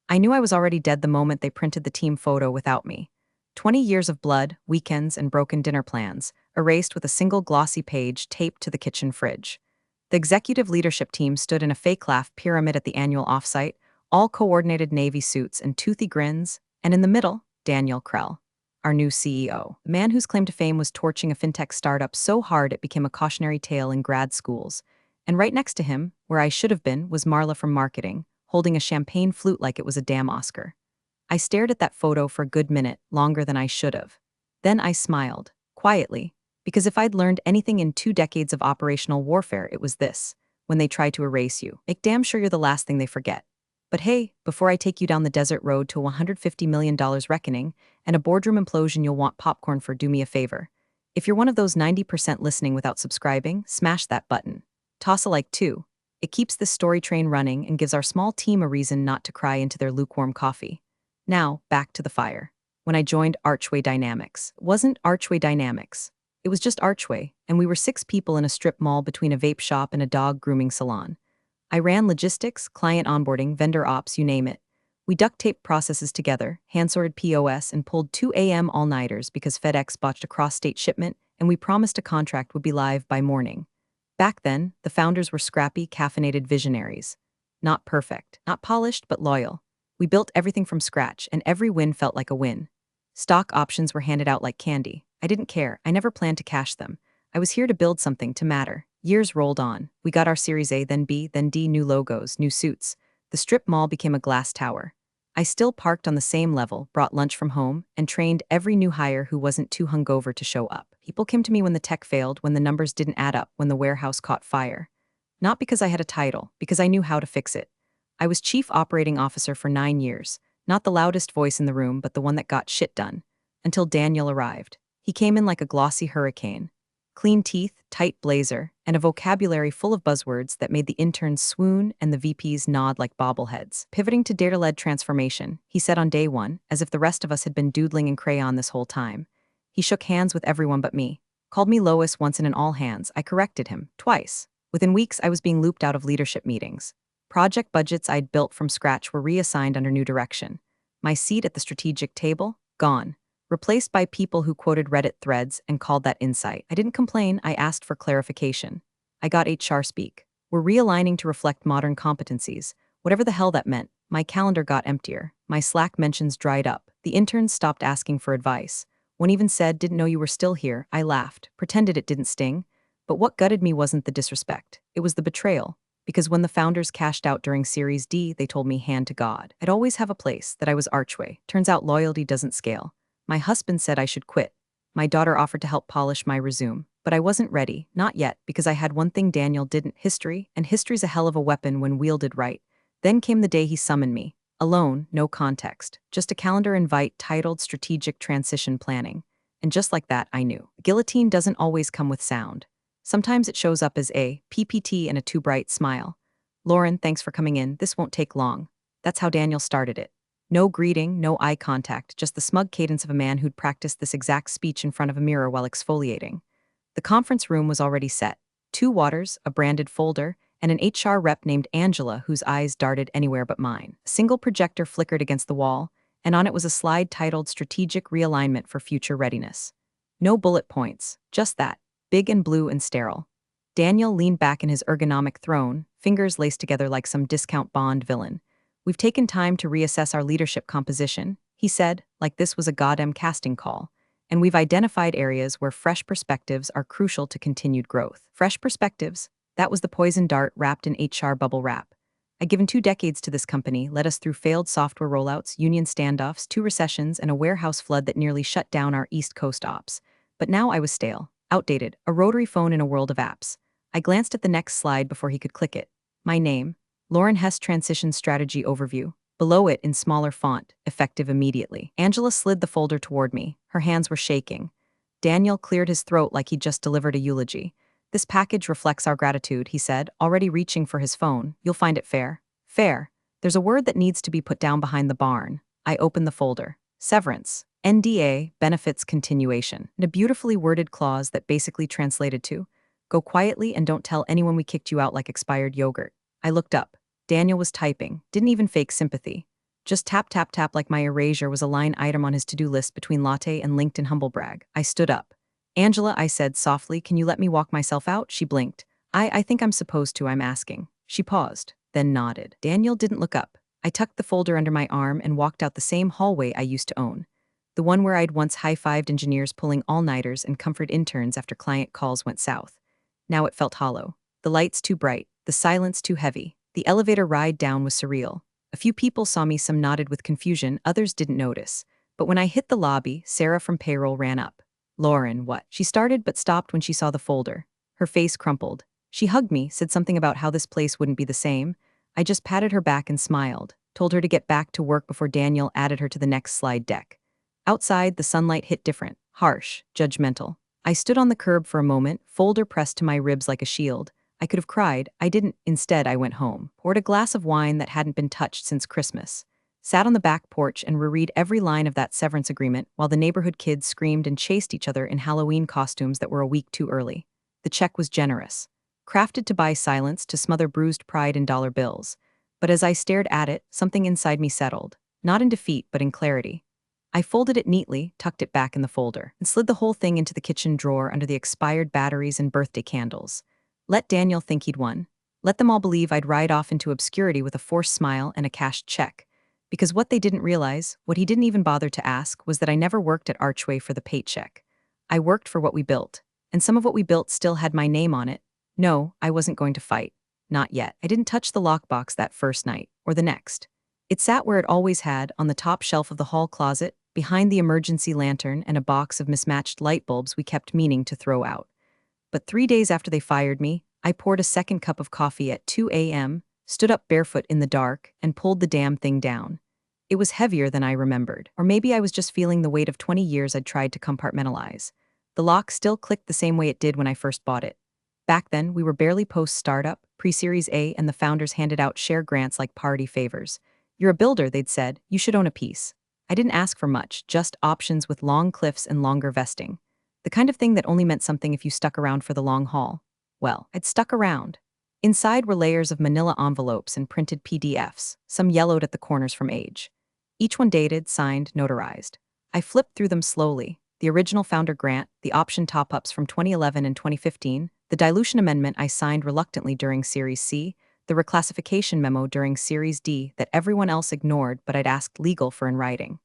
I knew I was already dead the moment they printed the team photo without me. 20 years of blood, weekends, and broken dinner plans, erased with a single glossy page taped to the kitchen fridge. The executive leadership team stood in a fake laugh pyramid at the annual offsite, all coordinated navy suits and toothy grins, and in the middle, Daniel Krell, our new CEO, a man whose claim to fame was torching a fintech startup so hard it became a cautionary tale in grad schools. And right next to him, where I should have been, was Marla from marketing, holding a champagne flute like it was a damn Oscar. I stared at that photo for a good minute, longer than I should have. Then I smiled, quietly, because if I'd learned anything in 2 decades of operational warfare, it was this: when they try to erase you, make damn sure you're the last thing they forget. But hey, before I take you down the desert road to a $150 million reckoning and a boardroom implosion you'll want popcorn for, do me a favor. If you're one of those 90% listening without subscribing, smash that button. Toss a like too. It keeps this story train running and gives our small team a reason not to cry into their lukewarm coffee. Now, back to the fire. When I joined Archway Dynamics, it wasn't Archway Dynamics. It was just Archway, and we were 6 people in a strip mall between a vape shop and a dog grooming salon. I ran logistics, client onboarding, vendor ops, you name it. We duct taped processes together, hand-sorted POS, and pulled 2 a.m. all-nighters because FedEx botched a cross-state shipment, and we promised a contract would be live by morning. Back then, the founders were scrappy, caffeinated visionaries. Not perfect, not polished, but loyal. We built everything from scratch, and every win felt like a win. Stock options were handed out like candy. I didn't care. I never planned to cash them. I was here to build something to matter. Years rolled on. We got our Series A, then B, then D, new logos, new suits. The strip mall became a glass tower. I still parked on the same level, brought lunch from home, and trained every new hire who wasn't too hungover to show up. People came to me when the tech failed, when the numbers didn't add up, when the warehouse caught fire. Not because I had a title, because I knew how to fix it. I was chief operating officer for 9 years, not the loudest voice in the room, but the one that got shit done. Until Daniel arrived. He came in like a glossy hurricane. Clean teeth, tight blazer, and a vocabulary full of buzzwords that made the interns swoon and the VPs nod like bobbleheads. Pivoting to data-led transformation, he said on day one, as if the rest of us had been doodling in crayon this whole time. He shook hands with everyone but me. Called me Lois once in an all-hands. I corrected him, twice. Within weeks, I was being looped out of leadership meetings. Project budgets I'd built from scratch were reassigned under new direction. My seat at the strategic table? Gone. Replaced by people who quoted Reddit threads and called that insight. I didn't complain, I asked for clarification. I got HR speak. We're realigning to reflect modern competencies. Whatever the hell that meant. My calendar got emptier. My Slack mentions dried up. The interns stopped asking for advice. One even said, "Didn't know you were still here." I laughed, pretended it didn't sting. But what gutted me wasn't the disrespect. It was the betrayal. Because when the founders cashed out during Series D, they told me hand to God. I'd always have a place, that I was Archway. Turns out loyalty doesn't scale. My husband said I should quit. My daughter offered to help polish my resume. But I wasn't ready, not yet, because I had one thing Daniel didn't: history, and history's a hell of a weapon when wielded right. Then came the day he summoned me. Alone, no context. Just a calendar invite titled Strategic Transition Planning. And just like that, I knew. Guillotine doesn't always come with sound. Sometimes it shows up as a PPT and a too bright smile. "Lauren, thanks for coming in. This won't take long." That's how Daniel started it. No greeting, no eye contact, just the smug cadence of a man who'd practiced this exact speech in front of a mirror while exfoliating. The conference room was already set. 2 waters, a branded folder, and an HR rep named Angela whose eyes darted anywhere but mine. A single projector flickered against the wall, and on it was a slide titled Strategic Realignment for Future Readiness. No bullet points, just that. Big and blue and sterile. Daniel leaned back in his ergonomic throne, fingers laced together like some discount Bond villain. "We've taken time to reassess our leadership composition," he said, like this was a goddamn casting call. "And we've identified areas where fresh perspectives are crucial to continued growth." Fresh perspectives? That was the poison dart wrapped in HR bubble wrap. I'd given 2 decades to this company, led us through failed software rollouts, union standoffs, 2 recessions, and a warehouse flood that nearly shut down our East Coast ops. But now I was stale. Outdated, a rotary phone in a world of apps. I glanced at the next slide before he could click it. My name, Lauren Hess, Transition Strategy Overview. Below it, in smaller font, effective immediately. Angela slid the folder toward me. Her hands were shaking. Daniel cleared his throat like he'd just delivered a eulogy. "This package reflects our gratitude," he said, already reaching for his phone. "You'll find it fair." Fair. There's a word that needs to be put down behind the barn. I opened the folder. Severance. NDA, benefits continuation, and a beautifully worded clause that basically translated to, "Go quietly and don't tell anyone we kicked you out like expired yogurt." I looked up. Daniel was typing, didn't even fake sympathy. Just tap, tap, tap like my erasure was a line item on his to-do list between latte and LinkedIn humblebrag. I stood up. Angela, I said softly, can you let me walk myself out? She blinked. I think I'm supposed to, I'm asking. She paused, then nodded. Daniel didn't look up. I tucked the folder under my arm and walked out the same hallway I used to own. The one where I'd once high-fived engineers pulling all-nighters and comforted interns after client calls went south. Now it felt hollow. The lights too bright, the silence too heavy. The elevator ride down was surreal. A few people saw me, some nodded with confusion, others didn't notice. But when I hit the lobby, Sarah from payroll ran up. Lauren, what? She started but stopped when she saw the folder. Her face crumpled. She hugged me, said something about how this place wouldn't be the same. I just patted her back and smiled, told her to get back to work before Daniel added her to the next slide deck. Outside, the sunlight hit different, harsh, judgmental. I stood on the curb for a moment, folder pressed to my ribs like a shield. I could have cried, I didn't. Instead, I went home, poured a glass of wine that hadn't been touched since Christmas, sat on the back porch and reread every line of that severance agreement while the neighborhood kids screamed and chased each other in Halloween costumes that were a week too early. The check was generous, crafted to buy silence, to smother bruised pride in dollar bills. But as I stared at it, something inside me settled, not in defeat but in clarity. I folded it neatly, tucked it back in the folder, and slid the whole thing into the kitchen drawer under the expired batteries and birthday candles. Let Daniel think he'd won. Let them all believe I'd ride off into obscurity with a forced smile and a cashed check. Because what they didn't realize, what he didn't even bother to ask, was that I never worked at Archway for the paycheck. I worked for what we built, and some of what we built still had my name on it. No, I wasn't going to fight. Not yet. I didn't touch the lockbox that first night, or the next. It sat where it always had, on the top shelf of the hall closet, behind the emergency lantern and a box of mismatched light bulbs we kept meaning to throw out. But 3 days after they fired me, I poured a second cup of coffee at 2 a.m., stood up barefoot in the dark, and pulled the damn thing down. It was heavier than I remembered, or maybe I was just feeling the weight of 20 years I'd tried to compartmentalize. The lock still clicked the same way it did when I first bought it. Back then, we were barely post-startup, pre-Series A, and the founders handed out share grants like party favors. You're a builder, they'd said, you should own a piece. I didn't ask for much, just options with long cliffs and longer vesting. The kind of thing that only meant something if you stuck around for the long haul. Well, I'd stuck around. Inside were layers of manila envelopes and printed PDFs, some yellowed at the corners from age. Each one dated, signed, notarized. I flipped through them slowly. The original founder grant, the option top-ups from 2011 and 2015, the dilution amendment I signed reluctantly during Series C, the reclassification memo during Series D that everyone else ignored but I'd asked legal for in writing.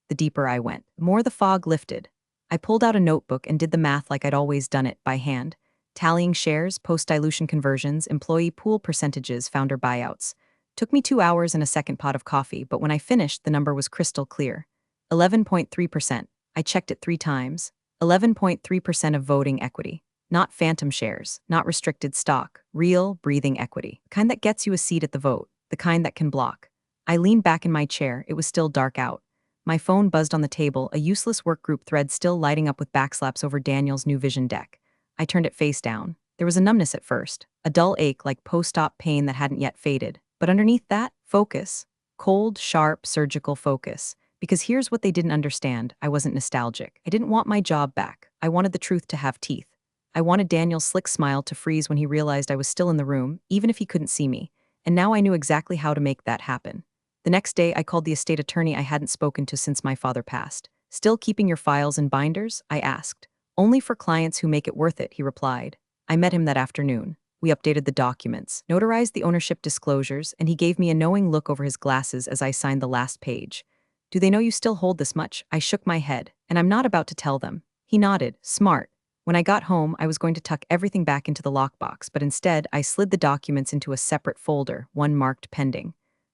The deeper I went, the more the fog lifted. I pulled out a notebook and did the math like I'd always done it, by hand, tallying shares, post-dilution conversions, employee pool percentages, founder buyouts. Took me 2 hours and a second pot of coffee, but when I finished, the number was crystal clear. 11.3%. I checked it 3 times. 11.3% of voting equity. Not phantom shares, not restricted stock, real, breathing equity. The kind that gets you a seat at the vote, the kind that can block. I leaned back in my chair, it was still dark out. My phone buzzed on the table, a useless workgroup thread still lighting up with backslaps over Daniel's new vision deck. I turned it face down. There was a numbness at first, a dull ache like post-op pain that hadn't yet faded. But underneath that, focus. Cold, sharp, surgical focus. Because here's what they didn't understand, I wasn't nostalgic. I didn't want my job back. I wanted the truth to have teeth. I wanted Daniel's slick smile to freeze when he realized I was still in the room, even if he couldn't see me. And now I knew exactly how to make that happen. The next day, I called the estate attorney I hadn't spoken to since my father passed. Still keeping your files and binders? I asked. Only for clients who make it worth it, he replied. I met him that afternoon. We updated the documents, notarized the ownership disclosures, and he gave me a knowing look over his glasses as I signed the last page. Do they know you still hold this much? I shook my head, and I'm not about to tell them. He nodded, smart. When I got home, I was going to tuck everything back into the lockbox, but instead, I slid the documents into a separate folder, one marked pending.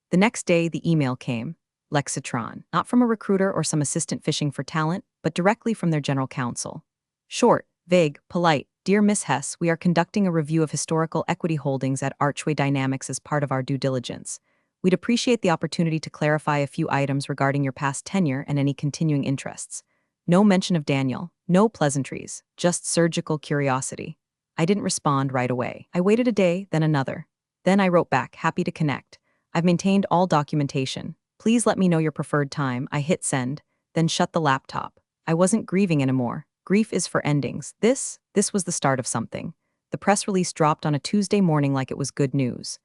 The next day, the email came. Lexitron. Not from a recruiter or some assistant fishing for talent, but directly from their general counsel. Short, vague, polite. Dear Miss Hess, we are conducting a review of historical equity holdings at Archway Dynamics as part of our due diligence. We'd appreciate the opportunity to clarify a few items regarding your past tenure and any continuing interests. No mention of Daniel, no pleasantries, just surgical curiosity. I didn't respond right away. I waited a day, then another. Then I wrote back, happy to connect. I've maintained all documentation. Please let me know your preferred time. I hit send, then shut the laptop. I wasn't grieving anymore. Grief is for endings. This was the start of something. The press release dropped on a Tuesday morning like it was good news.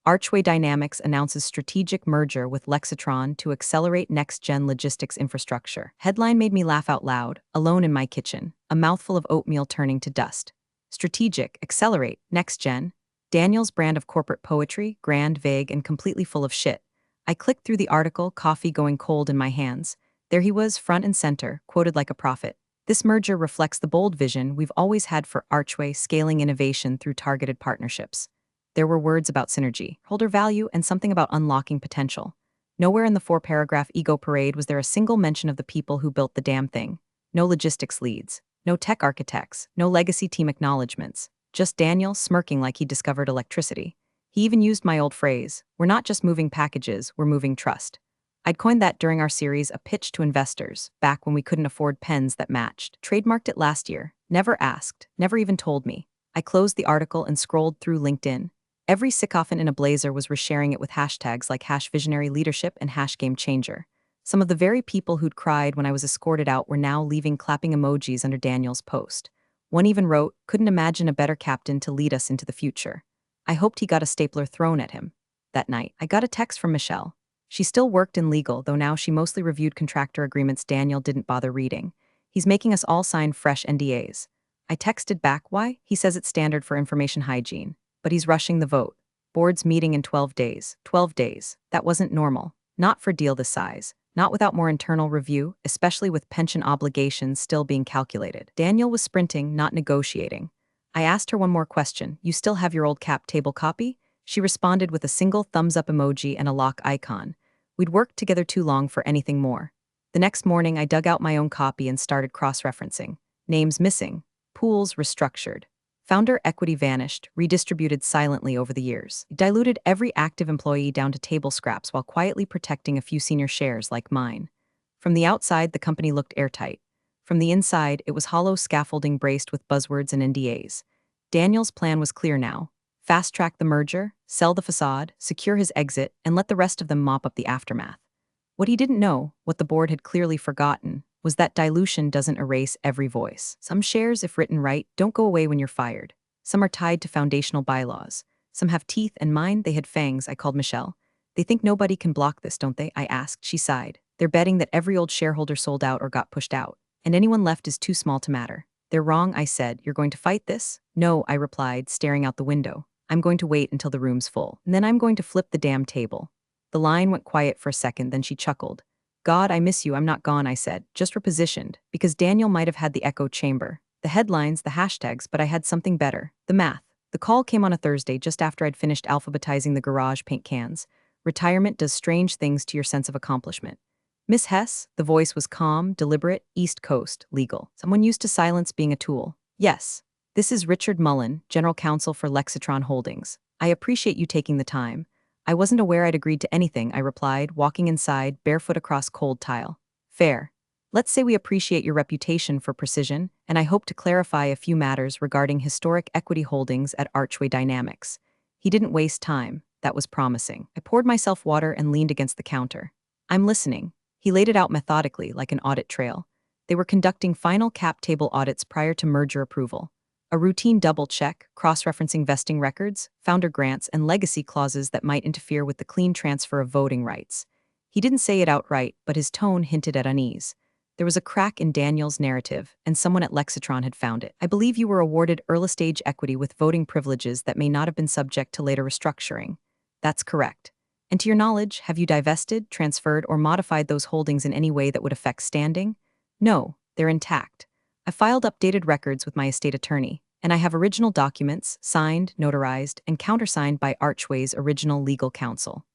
Archway Dynamics announces strategic merger with Lexitron to accelerate next-gen logistics infrastructure. Headline made me laugh out loud, alone in my kitchen, a mouthful of oatmeal turning to dust. Strategic, accelerate, next-gen. Daniel's brand of corporate poetry, grand, vague, and completely full of shit. I clicked through the article, coffee going cold in my hands. There he was, front and center, quoted like a prophet. This merger reflects the bold vision we've always had for Archway, scaling innovation through targeted partnerships. There were words about synergy, holder value, and something about unlocking potential. Nowhere in the four-paragraph ego parade was there a single mention of the people who built the damn thing. No logistics leads, no tech architects, no legacy team acknowledgments. Just Daniel smirking like he discovered electricity. He even used my old phrase, "We're not just moving packages, we're moving trust." I'd coined that during our series A Pitch to Investors, back when we couldn't afford pens that matched. Trademarked it last year. Never asked, never even told me. I closed the article and scrolled through LinkedIn. Every sycophant in a blazer was resharing it with hashtags like #visionary_leadership and #GameChanger. Some of the very people who'd cried when I was escorted out were now leaving clapping emojis under Daniel's post. One even wrote, "Couldn't imagine a better captain to lead us into the future." I hoped he got a stapler thrown at him. That night, I got a text from Michelle. She still worked in legal, though now she mostly reviewed contractor agreements Daniel didn't bother reading. He's making us all sign fresh NDAs. I texted back, why? He says it's standard for information hygiene. But he's rushing the vote. Board's meeting in 12 days. 12 days. That wasn't normal. Not for deal this size. Not without more internal review, especially with pension obligations still being calculated. Daniel was sprinting, not negotiating. I asked her one more question. You still have your old cap table copy? She responded with a single thumbs-up emoji and a lock icon. We'd worked together too long for anything more. The next morning, I dug out my own copy and started cross-referencing. Names missing. Pools restructured. Founder equity vanished, redistributed silently over the years. It diluted every active employee down to table scraps while quietly protecting a few senior shares like mine. From the outside, the company looked airtight. From the inside, it was hollow scaffolding braced with buzzwords and NDAs. Daniel's plan was clear now. Fast-track the merger, sell the facade, secure his exit, and let the rest of them mop up the aftermath. What he didn't know, what the board had clearly forgotten, was that dilution doesn't erase every voice. Some shares, if written right, don't go away when you're fired. Some are tied to foundational bylaws. Some have teeth, and mine, they had fangs, I called Michelle. They think nobody can block this, don't they? I asked. She sighed. They're betting that every old shareholder sold out or got pushed out, and anyone left is too small to matter. They're wrong, I said. You're going to fight this? No, I replied, staring out the window. I'm going to wait until the room's full, and then I'm going to flip the damn table. The line went quiet for a second, then she chuckled. God, I miss you, I'm not gone, I said, just repositioned, because Daniel might have had the echo chamber, the headlines, the hashtags, but I had something better, the math. The call came on a Thursday just after I'd finished alphabetizing the garage paint cans. Retirement does strange things to your sense of accomplishment. Miss Hess, the voice was calm, deliberate, East Coast, legal. Someone used to silence being a tool. Yes. This is Richard Mullen, General Counsel for Lexitron Holdings. I appreciate you taking the time. I wasn't aware I'd agreed to anything, I replied, walking inside, barefoot across cold tile. Fair. Let's say we appreciate your reputation for precision, and I hope to clarify a few matters regarding historic equity holdings at Archway Dynamics. He didn't waste time. That was promising. I poured myself water and leaned against the counter. I'm listening. He laid it out methodically, like an audit trail. They were conducting final cap table audits prior to merger approval. A routine double-check, cross-referencing vesting records, founder grants, and legacy clauses that might interfere with the clean transfer of voting rights. He didn't say it outright, but his tone hinted at unease. There was a crack in Daniel's narrative, and someone at Lexitron had found it. I believe you were awarded early-stage equity with voting privileges that may not have been subject to later restructuring. That's correct. And to your knowledge, have you divested, transferred, or modified those holdings in any way that would affect standing? No, they're intact. I filed updated records with my estate attorney, and I have original documents, signed, notarized, and countersigned by Archway's original legal counsel.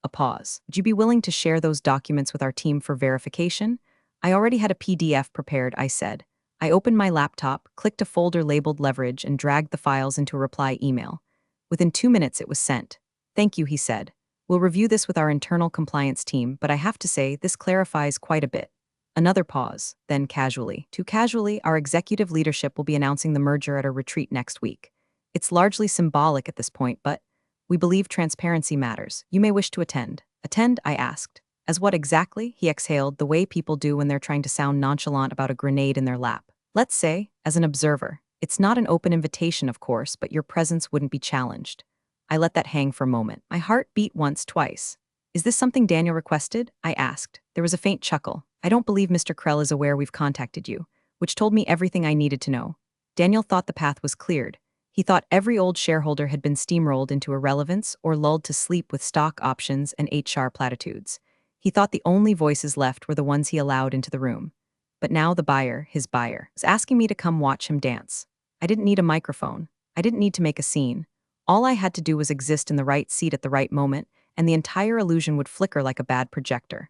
A pause. Would you be willing to share those documents with our team for verification? I already had a PDF prepared, I said. I opened my laptop, clicked a folder labeled Leverage, and dragged the files into a reply email. Within 2 minutes, it was sent. Thank you, he said. We'll review this with our internal compliance team, but I have to say, this clarifies quite a bit. Another pause, then casually. Too casually, our executive leadership will be announcing the merger at a retreat next week. It's largely symbolic at this point, but we believe transparency matters. You may wish to attend. Attend, I asked. As what exactly? He exhaled, the way people do when they're trying to sound nonchalant about a grenade in their lap. Let's say, as an observer. It's not an open invitation, of course, but your presence wouldn't be challenged. I let that hang for a moment. My heart beat once, twice. Is this something Daniel requested? I asked. There was a faint chuckle. I don't believe Mr. Krell is aware we've contacted you, which told me everything I needed to know. Daniel thought the path was cleared. He thought every old shareholder had been steamrolled into irrelevance or lulled to sleep with stock options and HR platitudes. He thought the only voices left were the ones he allowed into the room. But now the buyer, his buyer, was asking me to come watch him dance. I didn't need a microphone. I didn't need to make a scene. All I had to do was exist in the right seat at the right moment, and the entire illusion would flicker like a bad projector.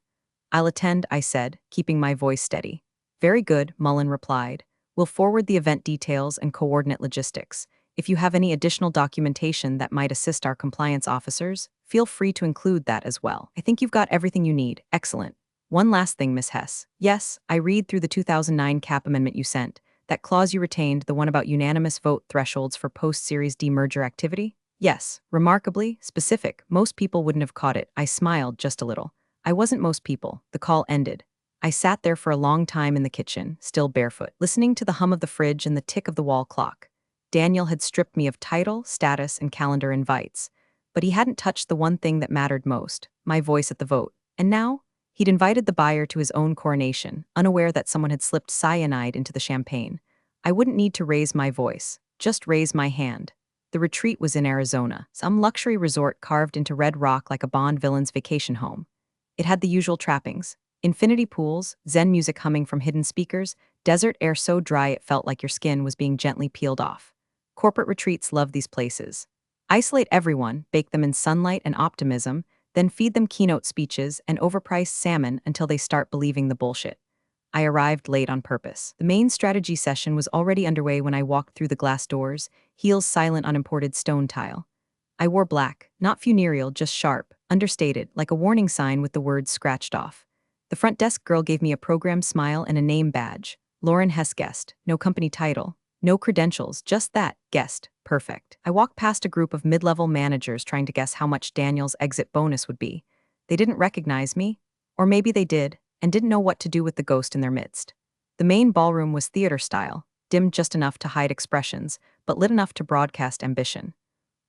I'll attend, I said, keeping my voice steady. Very good, Mullen replied. We'll forward the event details and coordinate logistics. If you have any additional documentation that might assist our compliance officers, feel free to include that as well. I think you've got everything you need. Excellent. One last thing, Miss Hess. Yes, I read through the 2009 cap amendment you sent. That clause you retained, the one about unanimous vote thresholds for post-series demerger activity? Yes, remarkably specific. Most people wouldn't have caught it. I smiled just a little. I wasn't most people. The call ended. I sat there for a long time in the kitchen, still barefoot, listening to the hum of the fridge and the tick of the wall clock. Daniel had stripped me of title, status, and calendar invites. But he hadn't touched the one thing that mattered most, my voice at the vote. And now? He'd invited the buyer to his own coronation, unaware that someone had slipped cyanide into the champagne. I wouldn't need to raise my voice, just raise my hand. The retreat was in Arizona, some luxury resort carved into red rock like a Bond villain's vacation home. It had the usual trappings: infinity pools, Zen music humming from hidden speakers, desert air so dry it felt like your skin was being gently peeled off. Corporate retreats love these places. Isolate everyone, bake them in sunlight and optimism, then feed them keynote speeches and overpriced salmon until they start believing the bullshit. I arrived late on purpose. The main strategy session was already underway when I walked through the glass doors, heels silent on imported stone tile. I wore black, not funereal, just sharp, understated, like a warning sign with the words scratched off. The front desk girl gave me a program smile and a name badge. Lauren Hess guest, no company title, no credentials, just that, guest, perfect. I walked past a group of mid-level managers trying to guess how much Daniel's exit bonus would be. They didn't recognize me, or maybe they did, and didn't know what to do with the ghost in their midst. The main ballroom was theater style, dimmed just enough to hide expressions, but lit enough to broadcast ambition.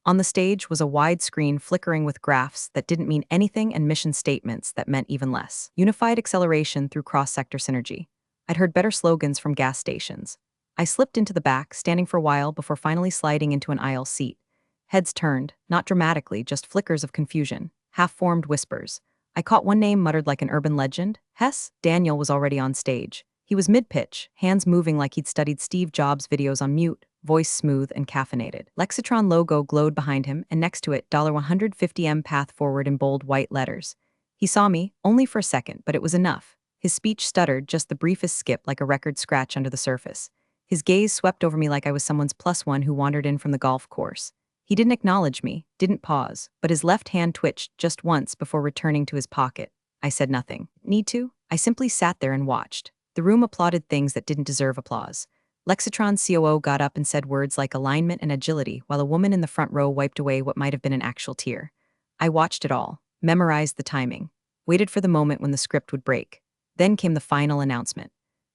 On the stage was a wide screen flickering with graphs that didn't mean anything and mission statements that meant even less. Unified acceleration through cross-sector synergy. I'd heard better slogans from gas stations. I slipped into the back, standing for a while before finally sliding into an aisle seat. Heads turned, not dramatically, just flickers of confusion, half-formed whispers. I caught one name muttered like an urban legend. Hess? Daniel was already on stage. He was mid-pitch, hands moving like he'd studied Steve Jobs' videos on mute, voice smooth and caffeinated. Lexitron logo glowed behind him, and next to it, $150M path forward in bold white letters. He saw me, only for a second, but it was enough. His speech stuttered, just the briefest skip like a record scratch under the surface. His gaze swept over me like I was someone's +1 who wandered in from the golf course. He didn't acknowledge me, didn't pause, but his left hand twitched just once before returning to his pocket. I said nothing. Need to? I simply sat there and watched. The room applauded things that didn't deserve applause. Lexitron's COO got up and said words like alignment and agility, while a woman in the front row wiped away what might have been an actual tear. I watched it all, memorized the timing, waited for the moment when the script would break. Then came the final announcement.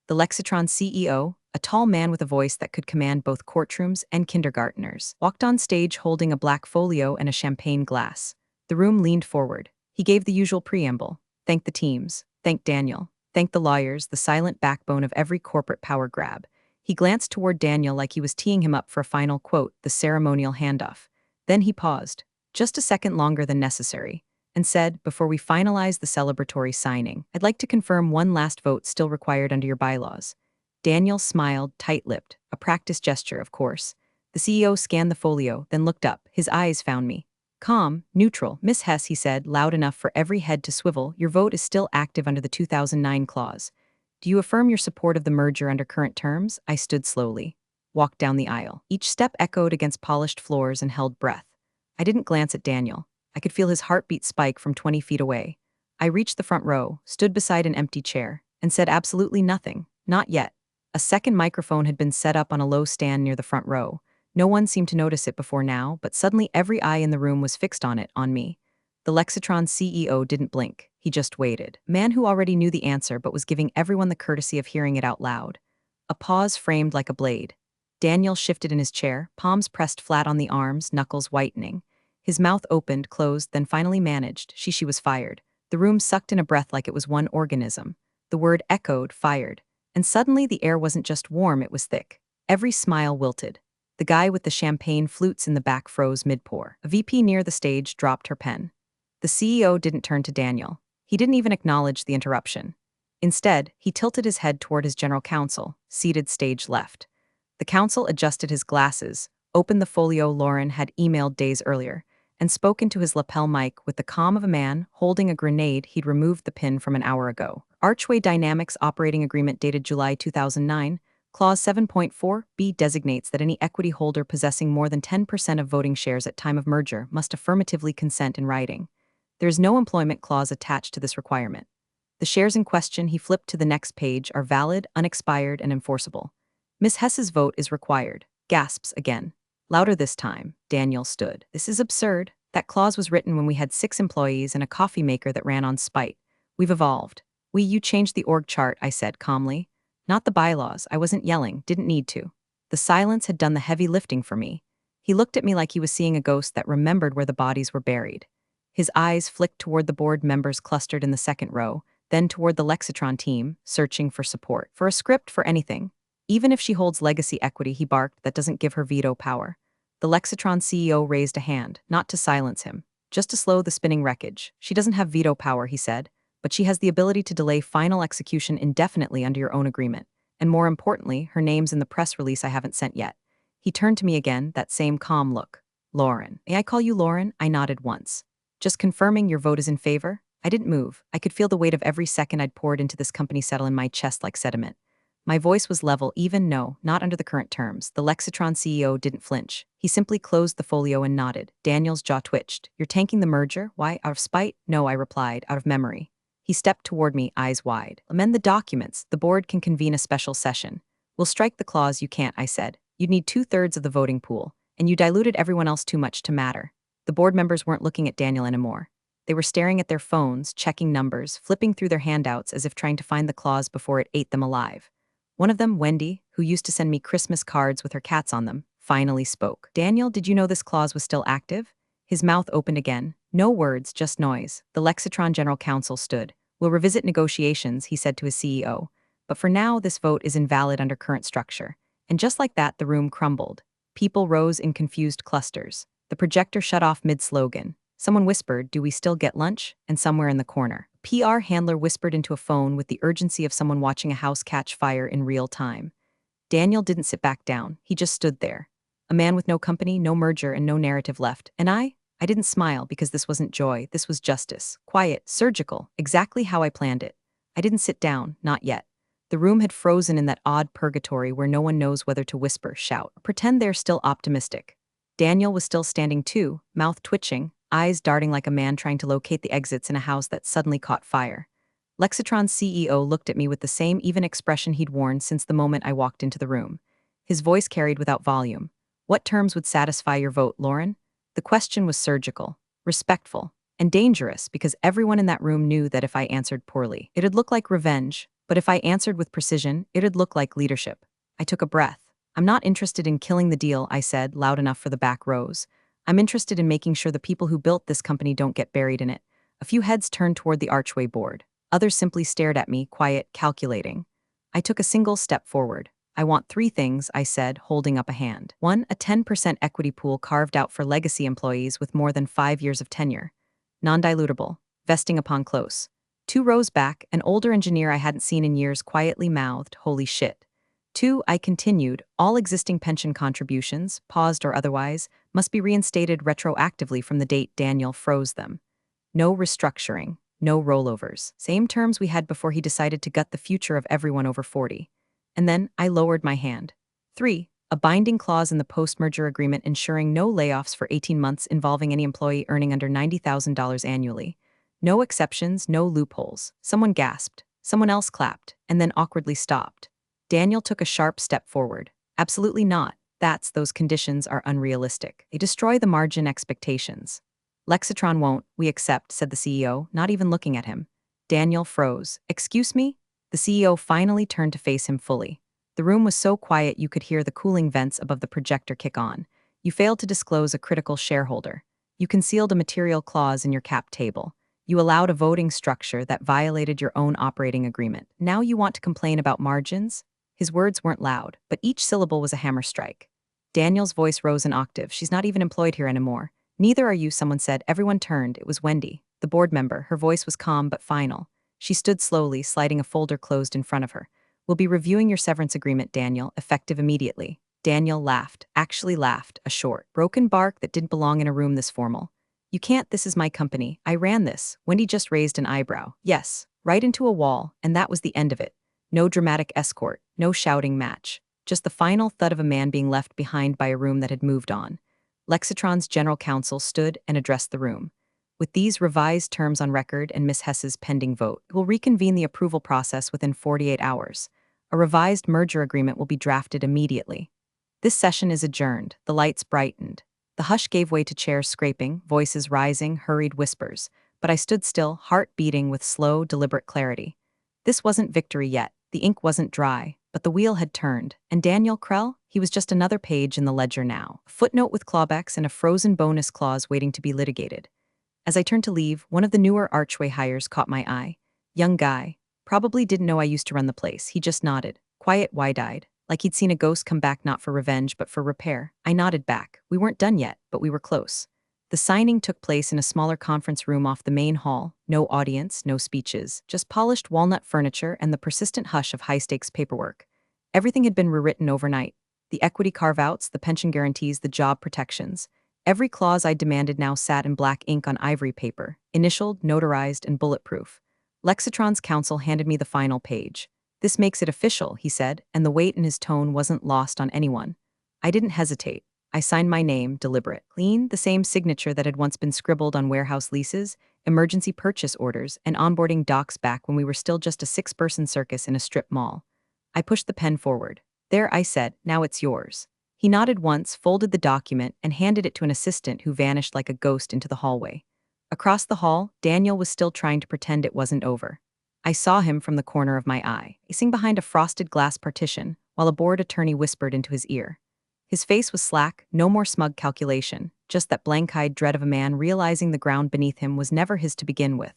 The Lexitron CEO, a tall man with a voice that could command both courtrooms and kindergarteners, walked on stage holding a black folio and a champagne glass. The room leaned forward. He gave the usual preamble. Thanked the teams. Thanked Daniel. Thanked the lawyers, the silent backbone of every corporate power grab. He glanced toward Daniel like he was teeing him up for a final quote, the ceremonial handoff. Then he paused, just a second longer than necessary, and said, before we finalize the celebratory signing, I'd like to confirm one last vote still required under your bylaws. Daniel smiled, tight-lipped, a practice gesture, of course. The CEO scanned the folio, then looked up. His eyes found me. Calm, neutral. Miss Hess, he said, loud enough for every head to swivel, your vote is still active under the 2009 clause. Do you affirm your support of the merger under current terms? I stood slowly, walked down the aisle. Each step echoed against polished floors and held breath. I didn't glance at Daniel. I could feel his heartbeat spike from 20 feet away. I reached the front row, stood beside an empty chair, and said absolutely nothing. Not yet. A second microphone had been set up on a low stand near the front row. No one seemed to notice it before now, but suddenly every eye in the room was fixed on it, on me. The Lexitron CEO didn't blink. He just waited. A man who already knew the answer but was giving everyone the courtesy of hearing it out loud. A pause framed like a blade. Daniel shifted in his chair, palms pressed flat on the arms, knuckles whitening. His mouth opened, closed, then finally managed. She was fired. The room sucked in a breath like it was one organism. The word echoed, fired. And suddenly the air wasn't just warm, it was thick. Every smile wilted. The guy with the champagne flutes in the back froze mid-pour. A VP near the stage dropped her pen. The CEO didn't turn to Daniel. He didn't even acknowledge the interruption. Instead, he tilted his head toward his general counsel, seated stage left. The counsel adjusted his glasses, opened the folio Lauren had emailed days earlier, and spoke into his lapel mic with the calm of a man holding a grenade he'd removed the pin from an hour ago. Archway Dynamics Operating Agreement dated July 2009, Clause 7.4b designates that any equity holder possessing more than 10% of voting shares at time of merger must affirmatively consent in writing. There is no employment clause attached to this requirement. The shares in question, he flipped to the next page, are valid, unexpired, and enforceable. Miss Hess's vote is required. Gasps again. Louder this time. Daniel stood. This is absurd. That clause was written when we had 6 employees and a coffee maker that ran on spite. We've evolved. You changed the org chart, I said calmly. Not the bylaws. I wasn't yelling, didn't need to. The silence had done the heavy lifting for me. He looked at me like he was seeing a ghost that remembered where the bodies were buried. His eyes flicked toward the board members clustered in the second row, then toward the Lexitron team, searching for support. For a script, for anything. Even if she holds legacy equity, he barked, that doesn't give her veto power. The Lexitron CEO raised a hand, not to silence him, just to slow the spinning wreckage. She doesn't have veto power, he said, but she has the ability to delay final execution indefinitely under your own agreement. And more importantly, her name's in the press release I haven't sent yet. He turned to me again, that same calm look. Lauren. May I call you Lauren? I nodded once. Just confirming your vote is in favor? I didn't move. I could feel the weight of every second I'd poured into this company settle in my chest like sediment. My voice was level, even no, not under the current terms. The Lexitron CEO didn't flinch. He simply closed the folio and nodded. Daniel's jaw twitched. You're tanking the merger? Why, out of spite? No, I replied, out of memory. He stepped toward me, eyes wide. Amend the documents. The board can convene a special session. We'll strike the clause you can't, I said. You'd need 2/3 of the voting pool, and you diluted everyone else too much to matter. The board members weren't looking at Daniel anymore. They were staring at their phones, checking numbers, flipping through their handouts as if trying to find the clause before it ate them alive. One of them, Wendy, who used to send me Christmas cards with her cats on them, finally spoke. Daniel, did you know this clause was still active? His mouth opened again. No words, just noise. The Lexitron General Counsel stood. We'll revisit negotiations, he said to his CEO. But for now, this vote is invalid under current structure. And just like that, the room crumbled. People rose in confused clusters. The projector shut off mid-slogan. Someone whispered, "Do we still get lunch?" And somewhere in the corner, PR handler whispered into a phone with the urgency of someone watching a house catch fire in real time. Daniel didn't sit back down. He just stood there. A man with no company, no merger, and no narrative left. And I didn't smile because this wasn't joy. This was justice. Quiet, surgical, exactly how I planned it. I didn't sit down, not yet. The room had frozen in that odd purgatory where no one knows whether to whisper, shout, or pretend they're still optimistic. Daniel was still standing too, mouth twitching, eyes darting like a man trying to locate the exits in a house that suddenly caught fire. Lexitron's CEO looked at me with the same even expression he'd worn since the moment I walked into the room. His voice carried without volume. What terms would satisfy your vote, Lauren? The question was surgical, respectful, and dangerous because everyone in that room knew that if I answered poorly, it'd look like revenge, but if I answered with precision, it'd look like leadership. I took a breath. I'm not interested in killing the deal, I said, loud enough for the back rows. I'm interested in making sure the people who built this company don't get buried in it. A few heads turned toward the archway board. Others simply stared at me, quiet, calculating. I took a single step forward. I want 3 things, I said, holding up a hand. 1, a 10% equity pool carved out for legacy employees with more than 5 years of tenure. Non-dilutable, vesting upon close. 2 rows back, an older engineer I hadn't seen in years quietly mouthed, "Holy shit." 2, I continued, all existing pension contributions, paused or otherwise, must be reinstated retroactively from the date Daniel froze them. No restructuring, no rollovers. Same terms we had before he decided to gut the future of everyone over 40. And then I lowered my hand. 3, a binding clause in the post-merger agreement ensuring no layoffs for 18 months involving any employee earning under $90,000 annually. No exceptions, no loopholes. Someone gasped, someone else clapped, and then awkwardly stopped. Daniel took a sharp step forward. Absolutely not. Those conditions are unrealistic. They destroy the margin expectations. Lexitron won't, we accept, said the CEO, not even looking at him. Daniel froze. Excuse me? The CEO finally turned to face him fully. The room was so quiet you could hear the cooling vents above the projector kick on. You failed to disclose a critical shareholder. You concealed a material clause in your cap table. You allowed a voting structure that violated your own operating agreement. Now you want to complain about margins? His words weren't loud, but each syllable was a hammer strike. Daniel's voice rose an octave. She's not even employed here anymore. Neither are you, someone said. Everyone turned. It was Wendy, the board member. Her voice was calm but final. She stood slowly, sliding a folder closed in front of her. We'll be reviewing your severance agreement, Daniel, effective immediately. Daniel laughed, actually laughed, a short, broken bark that didn't belong in a room this formal. You can't, this is my company. I ran this. Wendy just raised an eyebrow. Yes, right into a wall, and that was the end of it. No dramatic escort, no shouting match. Just the final thud of a man being left behind by a room that had moved on. Lexitron's general counsel stood and addressed the room. With these revised terms on record and Miss Hess's pending vote, we'll reconvene the approval process within 48 hours. A revised merger agreement will be drafted immediately. This session is adjourned. The lights brightened. The hush gave way to chairs scraping, voices rising, hurried whispers. But I stood still, heart beating with slow, deliberate clarity. This wasn't victory yet. The ink wasn't dry, but the wheel had turned. And Daniel Krell? He was just another page in the ledger now. A footnote with clawbacks and a frozen bonus clause waiting to be litigated. As I turned to leave, one of the newer archway hires caught my eye. Young guy. Probably didn't know I used to run the place. He just nodded. Quiet, wide-eyed. Like he'd seen a ghost come back not for revenge, but for repair. I nodded back. We weren't done yet, but we were close. The signing took place in a smaller conference room off the main hall. No audience, no speeches, just polished walnut furniture and the persistent hush of high-stakes paperwork. Everything had been rewritten overnight. The equity carve-outs, the pension guarantees, the job protections. Every clause I demanded now sat in black ink on ivory paper, initialed, notarized, and bulletproof. Lexitron's counsel handed me the final page. This makes it official, he said, and the weight in his tone wasn't lost on anyone. I didn't hesitate. I signed my name, deliberate, clean, the same signature that had once been scribbled on warehouse leases, emergency purchase orders, and onboarding docs back when we were still just a 6-person circus in a strip mall. I pushed the pen forward. There, I said, now it's yours. He nodded once, folded the document, and handed it to an assistant who vanished like a ghost into the hallway. Across the hall, Daniel was still trying to pretend it wasn't over. I saw him from the corner of my eye, pacing behind a frosted glass partition, while a board attorney whispered into his ear. His face was slack, no more smug calculation, just that blank-eyed dread of a man realizing the ground beneath him was never his to begin with.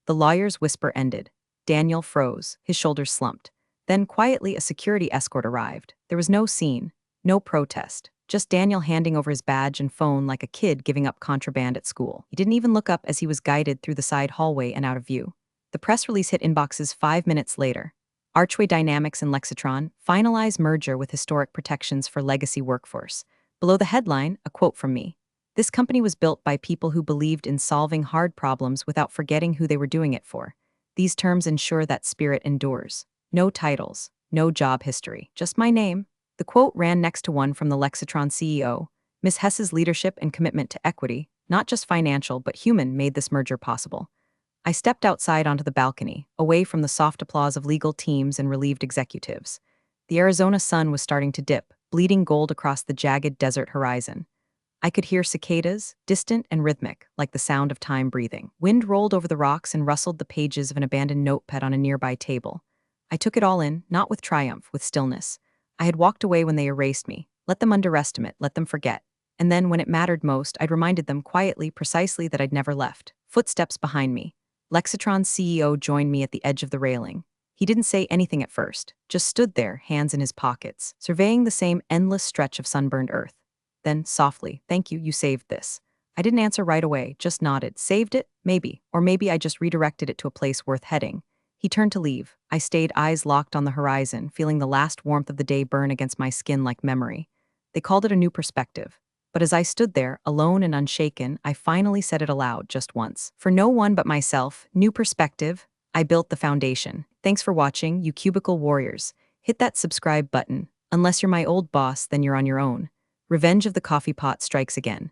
The lawyer's whisper ended. Daniel froze, his shoulders slumped. Then, quietly, a security escort arrived. There was no scene, no protest, just Daniel handing over his badge and phone like a kid giving up contraband at school. He didn't even look up as he was guided through the side hallway and out of view. The press release hit inboxes 5 minutes later. Archway Dynamics and Lexitron finalize merger with historic protections for legacy workforce. Below the headline, a quote from me. This company was built by people who believed in solving hard problems without forgetting who they were doing it for. These terms ensure that spirit endures. No titles, no job history, just my name. The quote ran next to one from the Lexitron CEO. Ms. Hess's leadership and commitment to equity, not just financial but human, made this merger possible. I stepped outside onto the balcony, away from the soft applause of legal teams and relieved executives. The Arizona sun was starting to dip, bleeding gold across the jagged desert horizon. I could hear cicadas, distant and rhythmic, like the sound of time breathing. Wind rolled over the rocks and rustled the pages of an abandoned notepad on a nearby table. I took it all in, not with triumph, with stillness. I had walked away when they erased me. Let them underestimate, let them forget. And then, when it mattered most, I'd reminded them quietly, precisely, that I'd never left. Footsteps behind me. Lexitron's CEO joined me at the edge of the railing. He didn't say anything at first, just stood there, hands in his pockets, surveying the same endless stretch of sunburned earth. Then, softly, "Thank you, you saved this." I didn't answer right away, just nodded. Saved it? Maybe. Or maybe I just redirected it to a place worth heading. He turned to leave. I stayed, eyes locked on the horizon, feeling the last warmth of the day burn against my skin like memory. They called it a new perspective. But as I stood there, alone and unshaken, I finally said it aloud just once. For no one but myself, new perspective. I built the foundation. Thanks for watching, you cubicle warriors. Hit that subscribe button. Unless you're my old boss, then you're on your own. Revenge of the coffee pot strikes again.